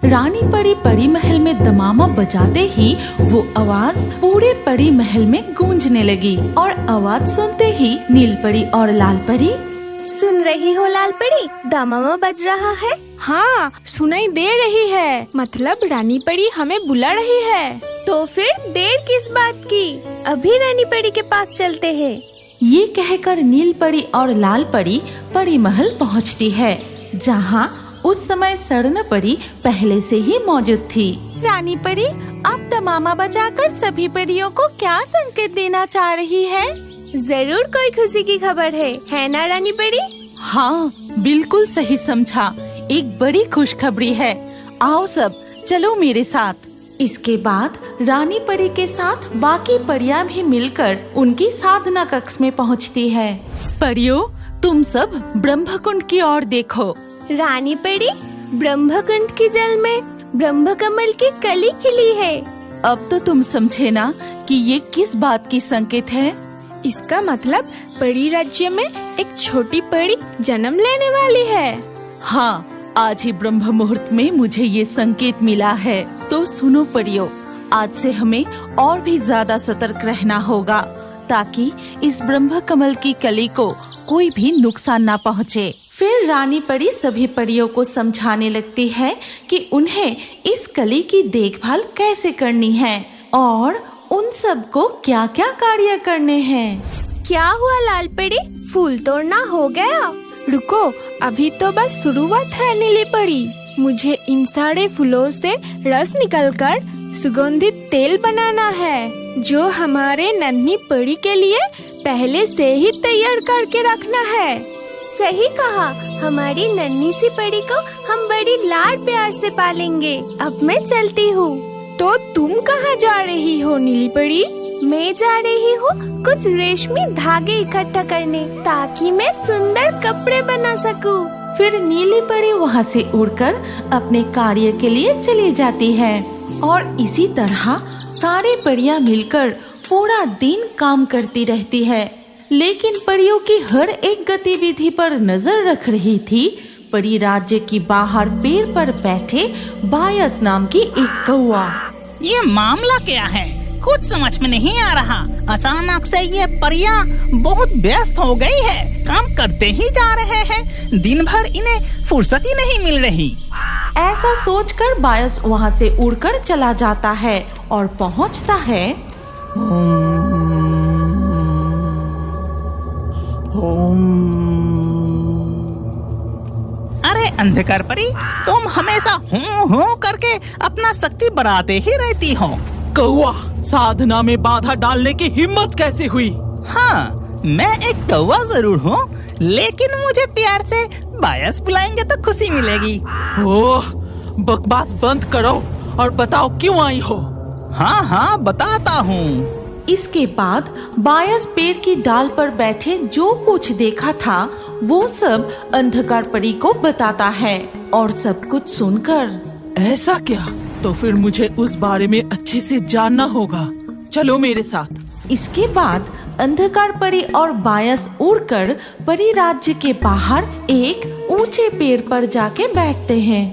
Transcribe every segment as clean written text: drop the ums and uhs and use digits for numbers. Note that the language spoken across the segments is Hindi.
रानी परी परी महल में दमामा बजाते ही वो आवाज पूरे परी महल में गूंजने लगी और आवाज सुनते ही नील परी और लाल परी। सुन रही हो लाल परी, दमामा बज रहा है। हाँ, सुनाई दे रही है। मतलब रानी परी हमें बुला रही है। तो फिर देर किस बात की, अभी रानी परी के पास चलते हैं। ये कहकर नील परी और लाल परी परी महल पहुँचती है, जहाँ उस समय स्वर्ण परी पहले से ही मौजूद थी। रानी परी, आप दमामा बजाकर सभी परियों को क्या संकेत देना चाह रही है? जरूर कोई खुशी की खबर है ना रानी परी? हाँ, बिल्कुल सही समझा। एक बड़ी खुशखबरी है। आओ सब, चलो मेरे साथ। इसके बाद रानी परी के साथ बाकी परियां भी मिलकर उनकी साधना कक्ष में पहुंचती है। परियों, तुम सब ब्रह्मकुंड की ओर देखो। रानी परी, ब्रह्मकुंड के जल में ब्रह्म कमल की कली खिली है। अब तो तुम समझे ना कि ये किस बात की संकेत है? इसका मतलब परी राज्य में एक छोटी परी जन्म लेने वाली है। हाँ, आज ही ब्रह्म मुहूर्त में मुझे ये संकेत मिला है। तो सुनो परियों, आज से हमें और भी ज्यादा सतर्क रहना होगा, ताकि इस ब्रह्म कमल की कली को कोई भी नुकसान ना पहुँचे। फिर रानी परी सभी परियों को समझाने लगती है कि उन्हें इस कली की देखभाल कैसे करनी है और उन सब को क्या क्या कार्य करने हैं। क्या हुआ लाल परी, फूल तोड़ना हो गया? रुको, अभी तो बस शुरुआत है नीली परी। मुझे इन सारे फूलों से रस निकलकर सुगंधित तेल बनाना है, जो हमारे नन्ही परी के लिए पहले से ही तैयार करके रखना है। सही कहा, हमारी नन्ही सी परी को हम बड़ी लाड प्यार से पालेंगे। अब मैं चलती हूँ। तो तुम कहाँ जा रही हो नीली परी? मैं जा रही हूँ कुछ रेशमी धागे इकट्ठा करने, ताकि मैं सुंदर कपड़े बना सकूँ। फिर नीली परी वहाँ से उड़कर अपने कार्य के लिए चली जाती है और इसी तरह सारी परियां मिलकर पूरा दिन काम करती रहती है। लेकिन परियों की हर एक गतिविधि पर नजर रख रही थी परी राज्य की बाहर पेड़ पर बैठे बायस नाम की एक कौआ। ये मामला क्या है, कुछ समझ में नहीं आ रहा। अचानक से ये परियां बहुत व्यस्त हो गई है, काम करते ही जा रहे हैं, दिन भर इन्हें फुर्सत ही नहीं मिल रही। ऐसा सोचकर बायस वहाँ से उड़कर चला जाता है और पहुँचता है अरे अंधकार परी, तुम हमेशा हूँ हूँ करके अपना शक्ति बढ़ाते ही रहती हो। कौआ, साधना में बाधा डालने की हिम्मत कैसे हुई? हाँ, मैं एक कौआ जरूर हूँ, लेकिन मुझे प्यार से बायस बुलाएंगे तो खुशी मिलेगी। ओह, बकवास बंद करो और बताओ क्यों आई हो? हाँ हाँ, बताता हूँ। इसके बाद बायस पेड़ की डाल पर बैठे जो कुछ देखा था वो सब अंधकार परी को बताता है और सब कुछ सुनकर, ऐसा क्या? तो फिर मुझे उस बारे में अच्छे से जानना होगा। चलो मेरे साथ। इसके बाद अंधकार परी और बायस उड़कर परी राज्य के बाहर एक ऊंचे पेड़ पर जाके बैठते हैं।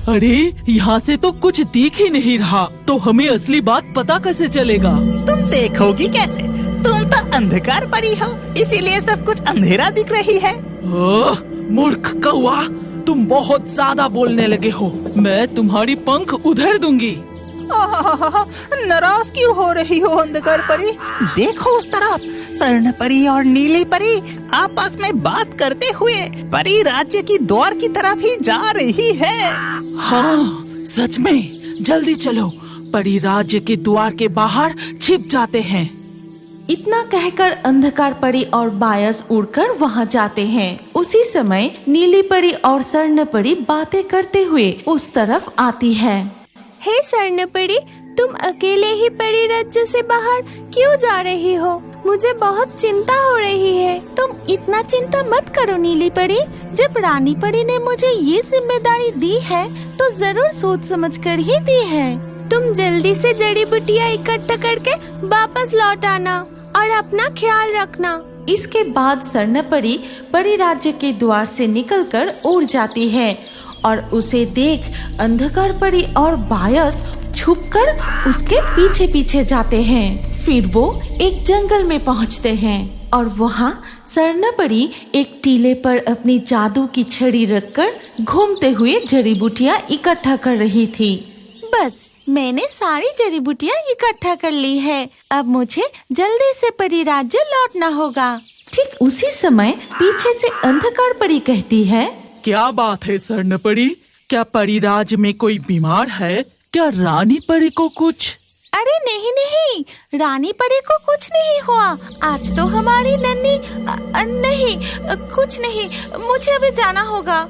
अरे, यहाँ से तो कुछ दिख ही नहीं रहा, तो हमें असली बात पता कैसे चलेगा? तुम देखोगी कैसे? तुम तो अंधकार परी हो, इसीलिए सब कुछ अंधेरा दिख रही है। ओह, मूर्ख कौआ, तुम बहुत ज्यादा बोलने लगे हो। मैं तुम्हारी पंख उधेड़ दूंगी। नाराज क्यों हो रही हो अंधकार परी? देखो उस तरफ, स्वर्ण परी और नीली परी आपस में बात करते हुए परी राज्य की द्वार की तरफ ही जा रही है। हाँ, सच में। जल्दी चलो, परी राज्य के द्वार के बाहर छिप जाते हैं। इतना कहकर अंधकार परी और बायस उड़कर वहाँ जाते हैं। उसी समय नीली परी और स्वर्ण परी बातें करते हुए उस तरफ आती है। हे स्वर्ण परी, तुम अकेले ही परी राज्य से बाहर क्यों जा रही हो? मुझे बहुत चिंता हो रही है। तुम इतना चिंता मत करो नीली परी, जब रानी परी ने मुझे ये जिम्मेदारी दी है तो जरूर सोच समझ कर ही दी है। तुम जल्दी से जड़ी बूटियाँ इकट्ठा करके वापस लौट आना और अपना ख्याल रखना। इसके बाद स्वर्ण परी परी राज्य के द्वार से निकलकर उड़ जाती है और उसे देख अंधकार परी और बायस छुपकर उसके पीछे पीछे जाते हैं। फिर वो एक जंगल में पहुंचते हैं और वहाँ स्वर्णपरी एक टीले पर अपनी जादू की छड़ी रखकर घूमते हुए जड़ी बूटियाँ इकट्ठा कर रही थी। बस मैंने सारी जड़ी बूटियाँ इकट्ठा कर ली है। अब मुझे जल्दी से परी राज्य लौटना होगा। ठीक उसी समय पीछे से अंधकार परी कहती है, क्या बात है स्वर्णपरी, क्या परिराज में कोई बीमार है? क्या रानी परी को कुछ? अरे नहीं नहीं, रानी परी को कुछ नहीं हुआ। आज तो हमारी नन्ही नहीं कुछ नहीं, मुझे अभी जाना होगा।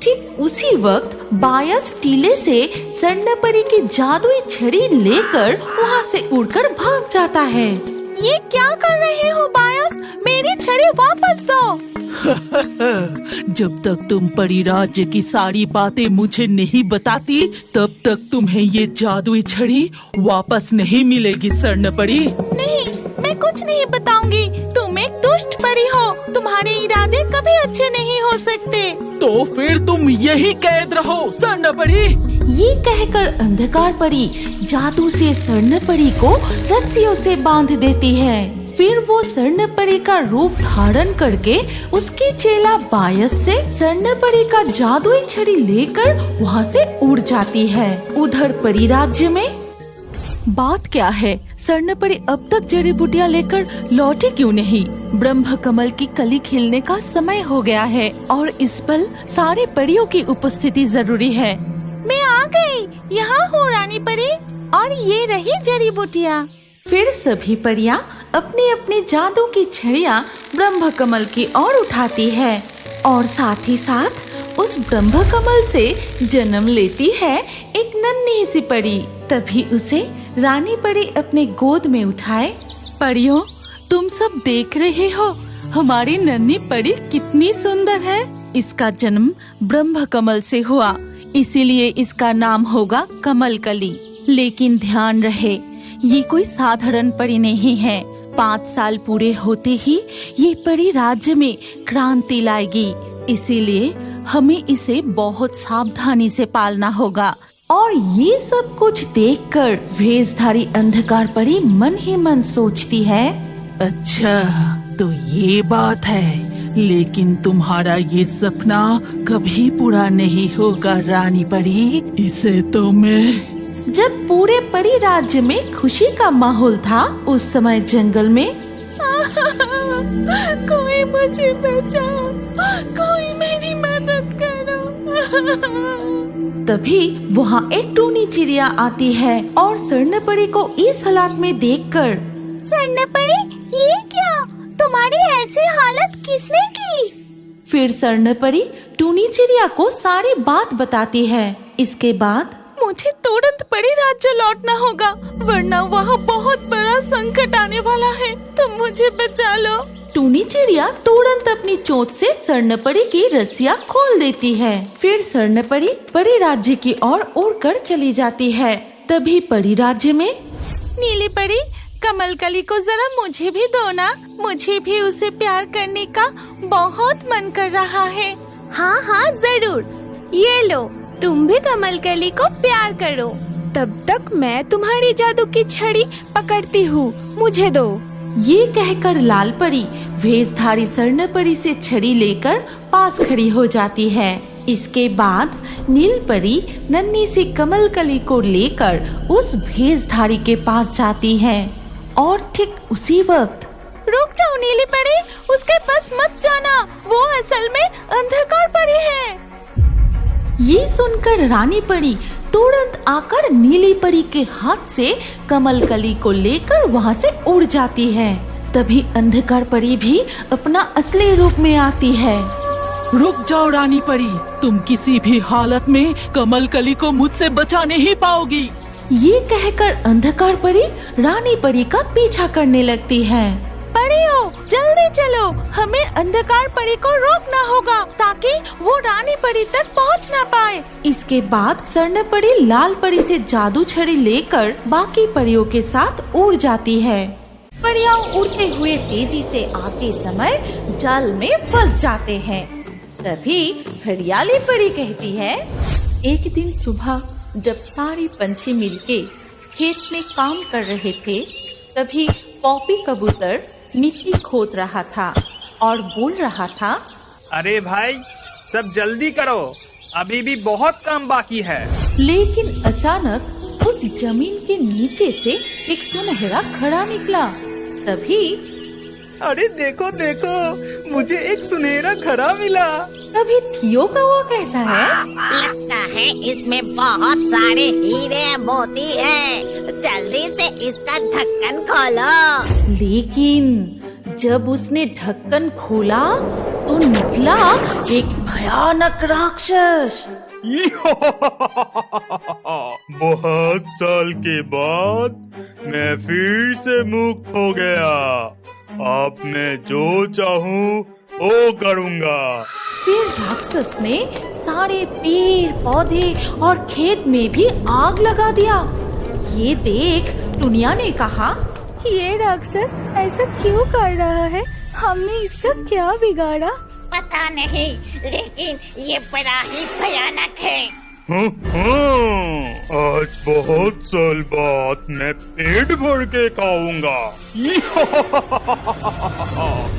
ठीक उसी वक्त बायस टीले से स्वर्णपरी की जादुई छड़ी लेकर वहाँ से उड़कर भाग जाता है। ये क्या कर रहे हो बायस? मेरी छड़ी वापस दो। जब तक तुम परिराज्य की सारी बातें मुझे नहीं बताती तब तक तुम्हें ये जादुई छड़ी वापस नहीं मिलेगी स्वर्णपरी। नहीं, मैं कुछ नहीं बताऊंगी। तुम एक दुष्ट परी हो, तुम्हारे इरादे कभी अच्छे नहीं हो सकते। तो फिर तुम यही कैद रहो स्वर्णपरी। ये कहकर अंधकार परी जादू से स्वर्णपरी को रस्सियों से बांध देती है। फिर वो स्वर्णपरी का रूप धारण करके उसकी चेला बायस से स्वर्णपरी का जादुई छड़ी लेकर वहाँ से उड़ जाती है। उधर परी राज्य में बात क्या है, स्वर्णपरी अब तक जड़ी बूटियाँ लेकर लौटे क्यों नहीं? ब्रह्म कमल की कली खिलने का समय हो गया है और इस पल सारे परियों की उपस्थिति जरूरी है। मैं आ गई, यहाँ हूँ रानी परी, और ये रही जड़ी बूटियाँ। फिर सभी परियां अपनी अपनी जादू की छड़ियां ब्रह्म कमल की ओर उठाती है और साथ ही साथ उस ब्रह्म कमल से जन्म लेती है एक नन्ही सी परी। तभी उसे रानी परी अपने गोद में उठाए। परियों, तुम सब देख रहे हो हमारी नन्ही परी कितनी सुंदर है। इसका जन्म ब्रह्म कमल से हुआ, इसीलिए इसका नाम होगा कमल कली। लेकिन ध्यान रहे, ये कोई साधारण परी नहीं है। 5 साल पूरे होते ही ये परी राज्य में क्रांति लाएगी, इसीलिए हमें इसे बहुत सावधानी से पालना होगा। और ये सब कुछ देखकर भेषधारी अंधकार परी मन ही मन सोचती है, अच्छा तो ये बात है, लेकिन तुम्हारा ये सपना कभी पूरा नहीं होगा रानी परी। इसे तो मैं जब पूरे परी राज्य में खुशी का माहौल था, उस समय जंगल में कोई मुझे बचाओ, कोई मेरी मदद करो। तभी वहाँ एक टूनी चिड़िया आती है और स्वर्णपरी को इस हालत में देखकर, स्वर्णपरी, ये क्या? तुम्हारी ऐसी हालत किसने की? फिर स्वर्णपरी टूनी चिड़िया को सारी बात बताती है। इसके बाद मुझे तुरंत परी राज्य लौटना होगा, वरना वहाँ बहुत बड़ा संकट आने वाला है। तुम मुझे बचा लो। टूनी चिड़िया तुरंत अपनी चोंच से स्वर्णपरी की रस्सियाँ खोल देती है। फिर स्वर्णपरी परी राज्य की ओर उड़कर चली जाती है। तभी परी राज्य में, नीली परी, कमल कली को जरा मुझे भी दो ना, मुझे भी उसे प्यार करने का बहुत मन कर रहा है। हाँ हाँ जरूर, ये लो, तुम भी कमल कली को प्यार करो। तब तक मैं तुम्हारी जादू की छड़ी पकड़ती हूँ, मुझे दो। ये कहकर लाल परी भेषधारी स्वर्णपरी से छड़ी लेकर पास खड़ी हो जाती है। इसके बाद नील परी नन्ही सी कमल कली को लेकर उस भेषधारी के पास जाती है और ठीक उसी वक्त, रुक जाओ नीली परी, उसके पास मत जाना, वो असल में अंधकार परी है। ये सुनकर रानी परी तुरंत आकर नीली परी के हाथ से कमल कली को लेकर वहाँ से उड़ जाती है। तभी अंधकार परी भी अपना असली रूप में आती है। रुक जाओ रानी परी, तुम किसी भी हालत में कमल कली को मुझसे बचा नहीं पाओगी। ये कहकर अंधकार परी रानी परी का पीछा करने लगती है। परियों, जल्दी चलो, हमें अंधकार परी को रोकना होगा ताकि वो रानी परी तक पहुंच ना पाए। इसके बाद स्वर्णपरी लाल परी से जादू छड़ी लेकर बाकी परियों के साथ उड़ जाती है। परियां उड़ते हुए तेजी से आते समय जाल में फंस जाते हैं। तभी हरियाली परी कहती है, एक दिन सुबह जब सारे पंछी मिलके खेत में काम कर रहे थे, तभी पॉपी कबूतर मिट्टी खोद रहा था और बोल रहा था, अरे भाई सब जल्दी करो, अभी भी बहुत काम बाकी है। लेकिन अचानक उस जमीन के नीचे से एक सुनहरा घड़ा निकला। तभी अरे देखो देखो, मुझे एक सुनहरा घड़ा मिला। तभी थियो कौवा कहता है, लगता है इसमें बहुत सारे हीरे मोती हैं। जल्दी से इसका ढक्कन खोलो। लेकिन जब उसने ढक्कन खोला तो निकला एक भयानक राक्षस। बहुत साल के बाद मैं फिर से मुक्त हो गया। अब मैं जो चाहूँ वो करूँगा। फिर राक्षस ने सारे पेड़ पौधे और खेत में भी आग लगा दिया। ये देख टुनिया ने कहा, ये राक्षस ऐसा क्यों कर रहा है? हमने इसका क्या बिगाड़ा? पता नहीं, लेकिन ये बड़ा ही भयानक है। आज बहुत साल बाद मैं पेट भर के खाऊंगा।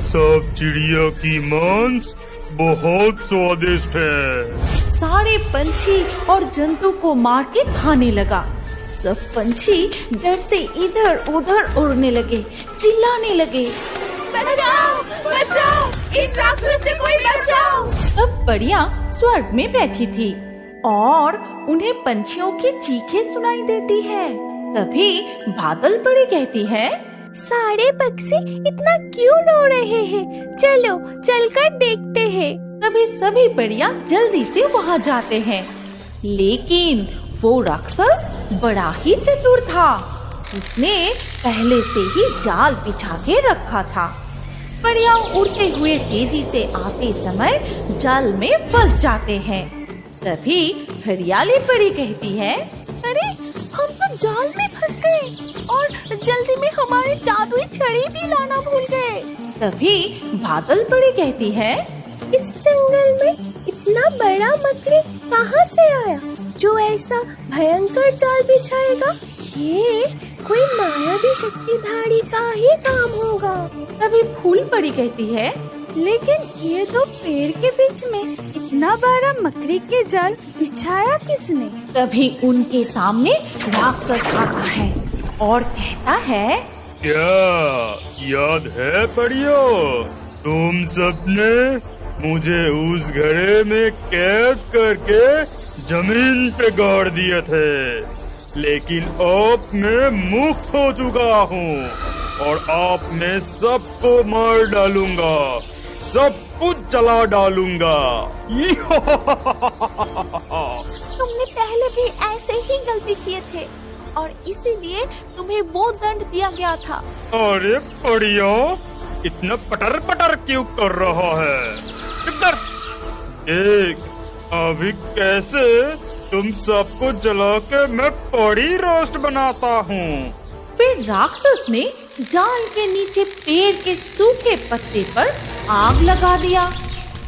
सब चिड़िया की मांस बहुत स्वादिष्ट है। सारे पंछी और जंतु को मार के खाने लगा। सब पंछी डर से इधर उधर उड़ने लगे, चिल्लाने लगे, बचाओ, बचाओ, इस राक्षस से कोई बचाओ। अब परियां स्वर्ग में बैठी थी और उन्हें पंछियों की चीखें सुनाई देती है। तभी बादल परी कहती है, सारे पक्षी इतना क्यों रो रहे हैं? चलो चलकर देखते हैं। तभी सभी परियां जल्दी से वहाँ जाते हैं। लेकिन वो राक्षस बड़ा ही चतुर था। उसने पहले से ही जाल बिछा के रखा था। परियां उड़ते हुए तेजी से आते समय जाल में फंस जाते हैं। तभी हरियाली परी कहती है, अरे हम तो जाल में फंस गए और जल्दी में हमारी जादुई छड़ी भी लाना भूल गए। तभी बादल परी कहती है, इस जंगल में इतना बड़ा मकड़ी कहाँ से आया जो ऐसा भयंकर जाल बिछाएगा? ये कोई मायावी शक्तिधारी का ही काम होगा। तभी फूल परी कहती है, लेकिन ये तो पेड़ के बीच में इतना बड़ा मकड़ी के जाल बिछाया किसने? तभी उनके सामने राक्षस आता है और कहता है, क्या याद है परियो, तुम सबने मुझे उस घड़े में कैद करके जमीन पे गाड़ दिए थे, लेकिन अब मैं मुक्त हो चुका हूँ और अब मैं सबको मार डालूंगा, सब कुछ जला डालूंगा। तुमने पहले भी ऐसे ही गलती किए थे और इसीलिए तुम्हें वो दंड दिया गया था। अरे बढ़िया, इतना पटर पटर क्यों कर रहा है? इधर देख, अभी कैसे तुम सबको जला के मैं पड़ी रोस्ट बनाता हूँ। फिर राक्षस ने जाल के नीचे पेड़ के सूखे पत्ते पर आग लगा दिया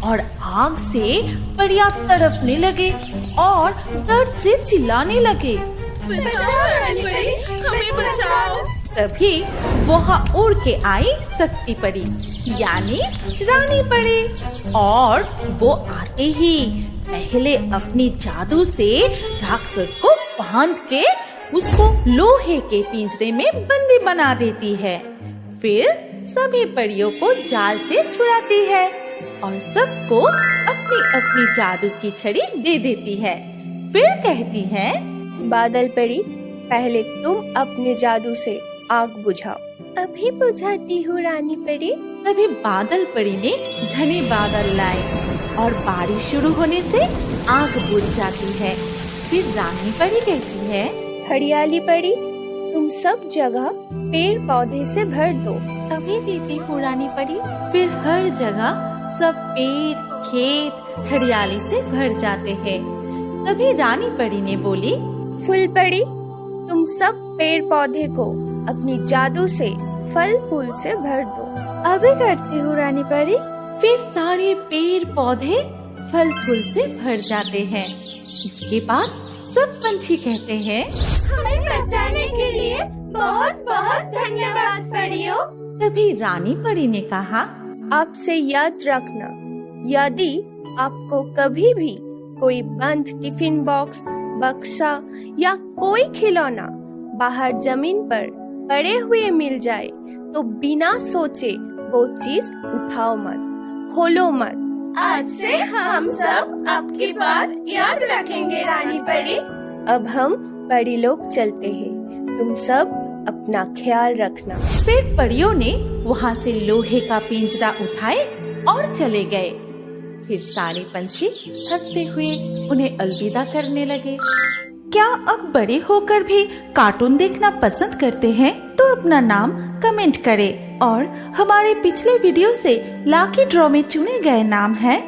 और आग से परियां तड़पने लगे और दर्द से चिल्लाने लगे, हमें बचाओ। तभी वहाँ उड़ के आई शक्ति परी यानी रानी परी और वो आते ही पहले अपनी जादू से राक्षस को बांध के उसको लोहे के पिंजरे में बंदी बना देती है। फिर सभी परियों को जाल से छुड़ाती है और सबको अपनी अपनी जादू की छड़ी दे देती है। फिर कहती है, बादल परी, पहले तुम अपने जादू से आग बुझाओ। अभी बुझाती हूँ रानी परी। तभी बादल परी ने घने बादल लाए और बारिश शुरू होने से आग बुझ जाती है। फिर रानी परी कहती है, हरियाली परी, तुम सब जगह पेड़ पौधे से भर दो। अभी देती हूँ रानी परी। फिर हर जगह सब पेड़ खेत हरियाली से भर जाते हैं। तभी रानी परी ने बोली, फूल परी, तुम सब पेड़ पौधे को अपनी जादू से फल फूल से भर दो। अभी करती हूँ रानी परी। फिर सारे पेड़ पौधे फल फूल से भर जाते हैं। इसके बाद सब पंछी कहते हैं, हमें बचाने के लिए बहुत बहुत धन्यवाद परियों। तभी रानी परी ने कहा, आपसे याद रखना, यदि आपको कभी भी कोई बंद टिफिन बॉक्स, बक्सा या कोई खिलौना बाहर जमीन पर पड़े हुए मिल जाए तो बिना सोचे वो चीज उठाओ मत, खोलो मत। आज से हम सब आपकी बात याद रखेंगे रानी परी। अब हम परी लोग चलते हैं, तुम सब अपना ख्याल रखना। फिर परियों ने वहाँ से लोहे का पिंजरा उठाए और चले गए। फिर सारे पंछी हंसते हुए उन्हें अलविदा करने लगे। क्या अब बड़े होकर भी कार्टून देखना पसंद करते हैं? तो अपना नाम कमेंट करें और हमारे पिछले वीडियो से लाकी ड्रॉ में चुने गए नाम हैं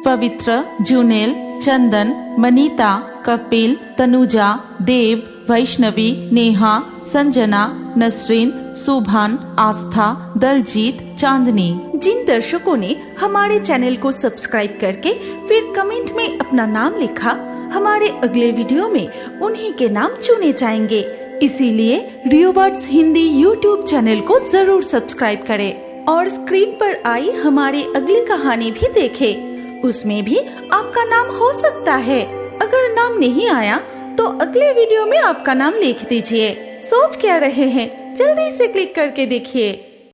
पवित्र, जुनेल, चंदन, मनीता, कपिल, तनुजा, देव, वैष्णवी, नेहा, संजना, नसरीन, सुभान, आस्था, दलजीत, चांदनी। जिन दर्शकों ने हमारे चैनल को सब्सक्राइब करके फिर कमेंट में अपना नाम लिखा, हमारे अगले वीडियो में उन्हीं के नाम चुने जाएंगे। इसीलिए रियोबर्ड्स हिंदी यूट्यूब चैनल को जरूर सब्सक्राइब करें और स्क्रीन पर आई हमारी अगली कहानी भी देखें। उसमें भी आपका नाम हो सकता है। अगर नाम नहीं आया तो अगले वीडियो में आपका नाम लिख दीजिए। सोच क्या रहे हैं? जल्दी से क्लिक करके देखिए।